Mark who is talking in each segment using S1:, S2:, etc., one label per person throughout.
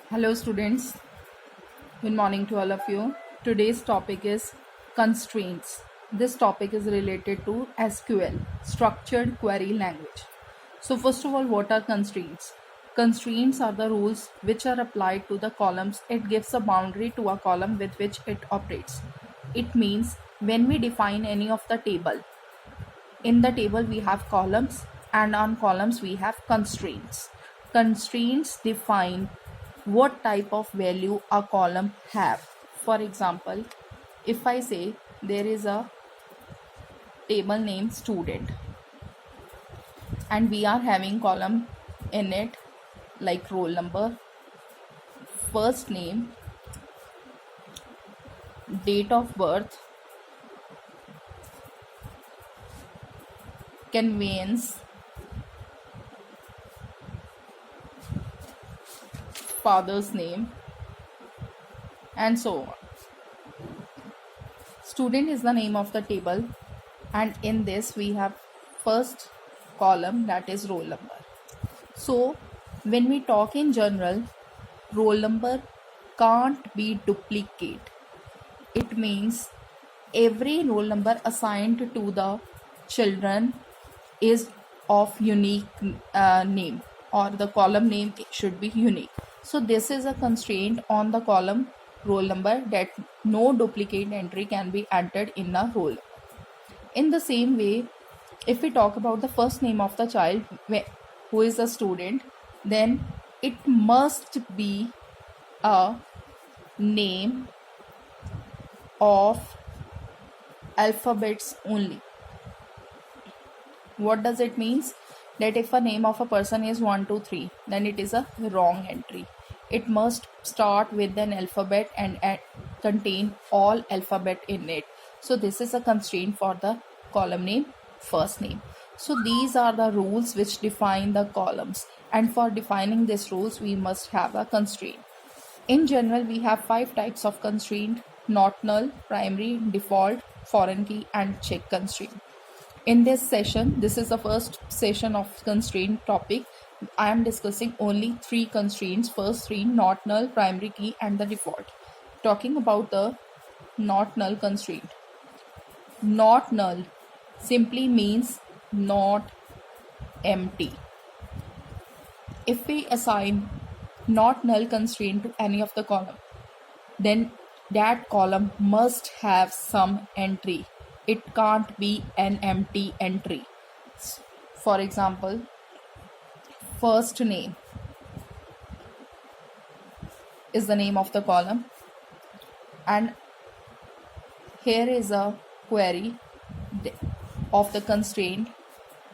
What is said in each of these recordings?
S1: Hello, students. Good morning to all of you. Today's topic is constraints. This topic is related to SQL, structured query language. So, first of all, what are constraints? Constraints are the rules which are applied to the columns. It gives a boundary to a column with which it operates. It means when we define any of the table, in the table we have columns, and on columns we have constraints. Constraints define what type of value a column have. For example, if I say there is a table named student and we are having column in it like roll number, first name, date of birth, conveyance, father's name, and so on. Student is the name of the table, and in this we have first column, that is roll number. So when we talk in general, roll number can't be duplicate. It means every roll number assigned to the children is of unique name, or the column name should be unique. So this is a constraint on the column roll number, that no duplicate entry can be entered in a roll. In the same way, if we talk about the first name of the child who is a student, then it must be a name of alphabets only. What does it means? That if a name of a person is 1 2 3, then it is a wrong entry. It must start with an alphabet and contain all alphabet in it. So this is a constraint for the column name first name. So these are the rules which define the columns, and for defining these rules we must have a constraint. In general, we have 5 types of constraint: not null, primary, default, foreign key, and check constraint. In this session, this is the first session of constraint topic. I am discussing only 3 constraints. First 3: not null, primary key, and the default. Talking about the not null constraint. Not null simply means not empty. If we assign not null constraint to any of the column, then that column must have some entry. It can't be an empty entry. For example, first name is the name of the column, and here is a query of the constraint: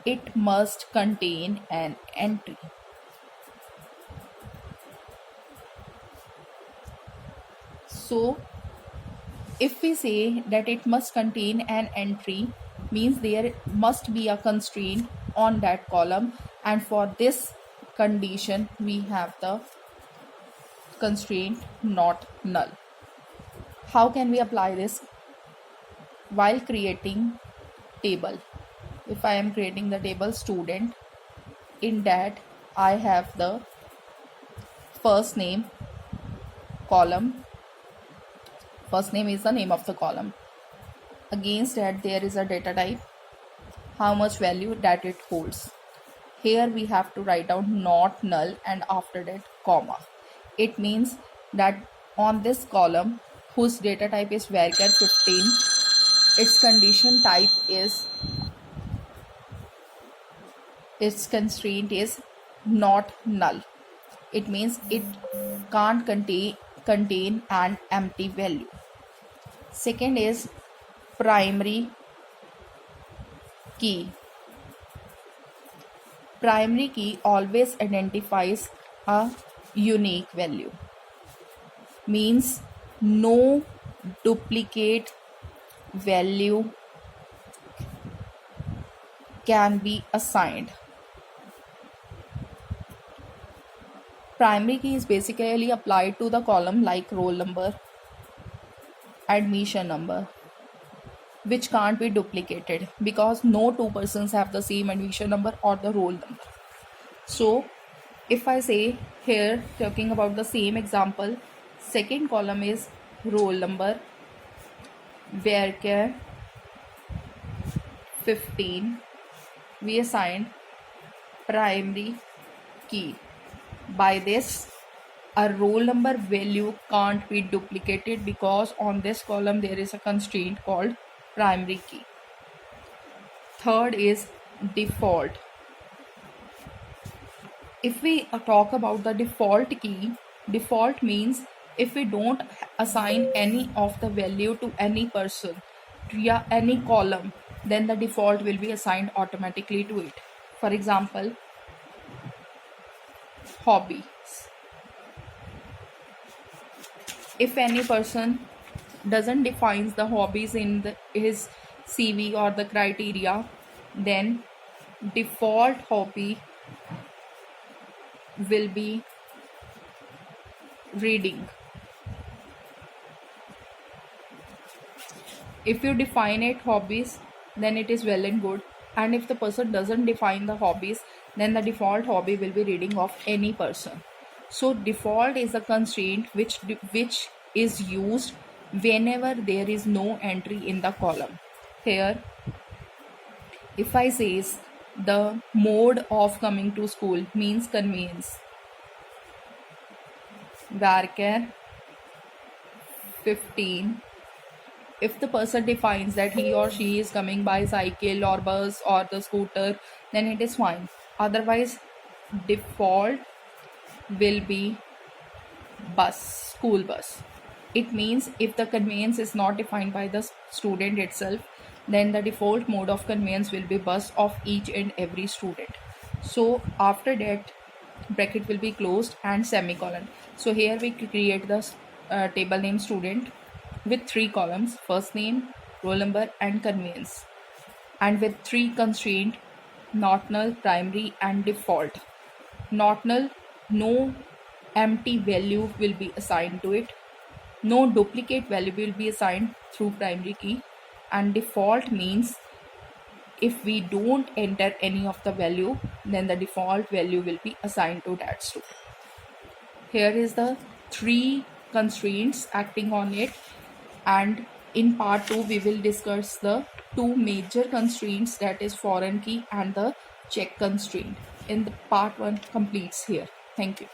S1: it must contain an entry. So if we say that it must contain an entry, means there must be a constraint on that column, and for this condition we have the constraint not null. How can we apply this? While creating table, if I am creating the table student, in that I have the first name column. First name is the name of the column. Against that there is a data type, how much value that it holds. Here we have to write down not null, and after that comma. It means that on this column whose data type is varchar 15, its condition type is, its constraint is not null. It means it can't contain an empty value. Second is primary key. Primary key always identifies a unique value. Means no duplicate value can be assigned. Primary key is basically applied to the column like roll number, admission number, which can't be duplicated because no two persons have the same admission number or the roll number. So If I say here, talking about the same example, second column is roll number, where 15 we assigned primary key. By this, a roll number value can't be duplicated because on this column there is a constraint called primary key. Third is default. If we talk about the default key, default means if we don't assign any of the value to any person via any column, then the default will be assigned automatically to it. For example, hobby. If any person doesn't define the hobbies in his CV or the criteria, then default hobby will be reading. If you define it hobbies, then it is well and good, and if the person doesn't define the hobbies, then the default hobby will be reading of any person. So default is a constraint which is used whenever there is no entry in the column. Here, if I say the mode of coming to school means conveyance, varchar 15, if the person defines that he or she is coming by cycle or bus or the scooter, then it is fine. Otherwise, default will be bus, school bus. It means if the conveyance is not defined by the student itself, then the default mode of conveyance will be bus of each and every student. So after that, bracket will be closed and semicolon. So here we create the table name student with 3 columns: first name, roll number and conveyance, and with 3 constraint: not null, primary and default. Not null, no empty value will be assigned to it, no duplicate value will be assigned through primary key, and default means if we don't enter any of the value, then the default value will be assigned to that student. Here is the 3 constraints acting on it, and in part 2 we will discuss the 2 major constraints, that is foreign key and the check constraint. In the part 1 completes here. Thank you.